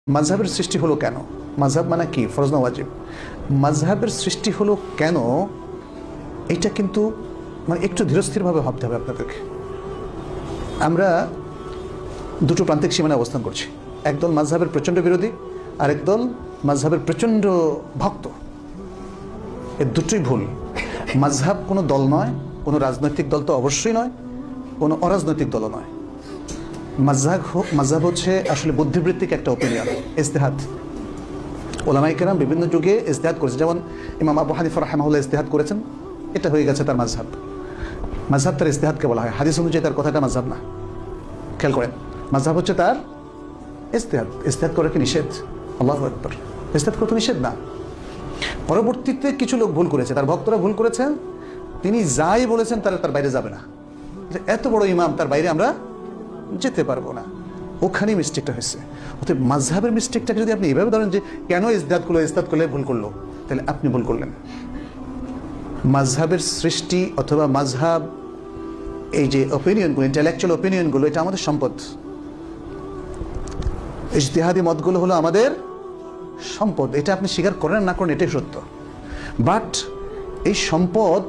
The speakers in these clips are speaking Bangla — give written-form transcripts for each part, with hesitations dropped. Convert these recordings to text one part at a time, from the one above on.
মাযহাবের সৃষ্টি হলো কেন? মাযহাব মানে কি? ফরজ না ওয়াজিব? মাযহাবের সৃষ্টি হলো কেন, এটা কিন্তু মানে একটু ধীরস্থিরভাবে ভাবতে হবে আপনাদেরকে। আমরা দুটো প্রান্তিক সীমানায় অবস্থান করছি। একদল মাযহাবের প্রচণ্ড বিরোধী, আর একদল মাযহাবের প্রচণ্ড ভক্ত। এর দুটোই ভুল। মাযহাব কোনো দল নয়, কোনো রাজনৈতিক দল তো অবশ্যই নয়, কোনো অরাজনৈতিক দলও নয়। মাযহাব হচ্ছে আসলে বুদ্ধিবৃত্তিক একটা ওপিনিয়ন, ইজতিহাদ। ওলামায়ে কেরাম বিভিন্ন যুগে ইজতিহাদ করেছে। যেমন ইমাম আবু হানিফা রাহিমাহুল্লাহ ইজতিহাদ করেছেন, এটা হয়ে গেছে তার মাযহাব। মাযহাব তার ইজতিহাদকে বলা হয়, হাদিস অনুযায়ী তার কথাটা মাযহাব না। খেয়াল করেন, মাযহাব হচ্ছে তার ইজতিহাদ। ইজতিহাদ করা কি নিষেধ? আল্লাহু আকবার। ইজতিহাদ করা তো নিষেধ না। পরবর্তীতে কিছু লোক ভুল করেছে, তার ভক্তরা ভুল করেছেন, তিনি যাই বলেছেন তার বাইরে যাবে না। এত বড় ইমাম, তার বাইরে আমরা যেতে পারবো না, ওখানেই মিস্টেকটা হয়েছে। অতএব মাযহাবের মিস্টেকটাকে যদি আপনি এইভাবে ধরেন যে কেন ইজতিহাদ করলে ভুল করলো, তাহলে আপনি ভুল করলেন। মাযহাবের সৃষ্টি অথবা মাযহাব, এই যে ওপিনিয়নগুলো, ইন্টেলেকচুয়াল ওপিনিয়নগুলো, এটা আমাদের সম্পদ। ইজতিহাদি মতগুলো হলো আমাদের সম্পদ। এটা আপনি স্বীকার করেন না করেন, এটাই সত্য। বাট এই সম্পদ,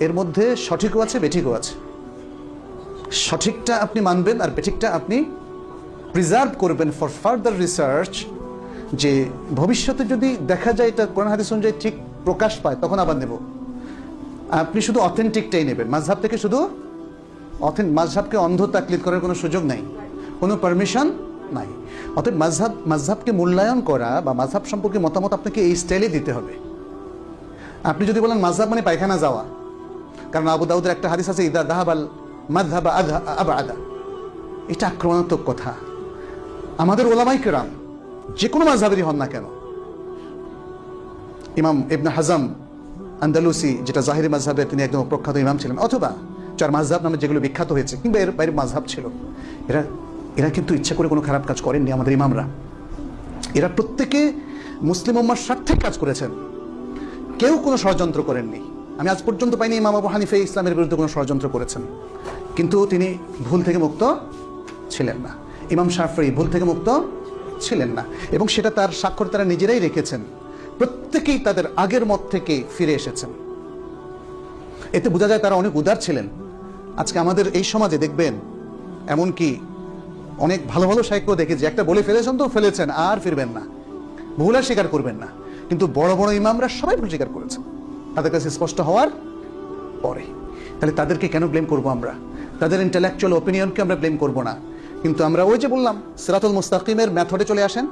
এর মধ্যে সঠিকও আছে, বেঠিকও আছে। সঠিকটা আপনি মানবেন আর বেঠিকটা আপনি প্রিজার্ভ করবেন ফর ফার্দার রিসার্চ, যে ভবিষ্যতে যদি দেখা যায় এটা কোরআন হাদিস অনুযায়ী ঠিক প্রকাশ পায়, তখন আবার নেব। আপনি শুধু অথেন্টিকটাই নেবেন, মাযহাব থেকে শুধু মাযহাবকে অন্ধ তাকলিদ করার কোনো সুযোগ নাই, কোনো পারমিশন নাই। অতএব মাযহাবকে মূল্যায়ন করা বা মাযহাব সম্পর্কে মতামত আপনাকে এই স্টাইলে দিতে হবে। আপনি যদি বলেন মাযহাব মানে পায়খানা যাওয়া, কারণ আবু দাউদের একটা হাদিস আছে, ইদা দাহাবাল মাযহাবা আবআদা, এটা আক্রমণাত্মক কথা। আমাদের ওলামায়ে কেরাম যে কোনো মাযহাবেরই হন না কেন, ইমাম ইবনে হাজম আন্দালুসি, যেটা জাহিরি মাযহাবের, তিনি একদম প্রখ্যাত ইমাম ছিলেন, অথবা চার মাযহাব নামে যেগুলো বিখ্যাত হয়েছে, কিংবা এর বাইরে মাযহাব ছিল, এরা কিন্তু ইচ্ছা করে কোনো খারাপ কাজ করেননি। আমাদের ইমামরা, এরা প্রত্যেকে মুসলিম উম্মাহর স্বার্থে কাজ করেছেন, কেউ কোনো ষড়যন্ত্র করেননি। আমি আজ পর্যন্ত পাইনি ইমাম আবু হানিফা ইসলামের বিরুদ্ধে কোনো ষড়যন্ত্র করেছেন, কিন্তু তিনি ভুল থেকে মুক্ত ছিলেন না। ইমাম শাফিঈ ভুল থেকে মুক্ত ছিলেন না, এবং সেটা তার স্বাক্ষর তারা নিজেরাই রেখেছেন। প্রত্যেকেই তাদের আগের মত থেকে ফিরে এসেছেন। এতে বোঝা যায় তারা অনেক উদার ছিলেন। আজকে আমাদের এই সমাজে দেখবেন, এমনকি অনেক ভালো ভালো শায়খও দেখেছি, একটা বলে ফেলেছেন তো ফেলেছেন, আর ফিরবেন না, ভুল আর স্বীকার করবেন না। কিন্তু বড় বড় ইমামরা সবাই ভুল স্বীকার করেছেন তাদের কাছে স্পষ্ট হওয়ার পরে। তাহলে তাদেরকে কেন ব্লেম করবো আমরা? তাদের ইন্টেলেকচুয়াল ওপিনিয়নকে আমরা ব্লেম করবো না। কিন্তু আমরা ওই যে বললাম, সিরাতুল মুস্তাকিমের মেথডে চলে আসেন।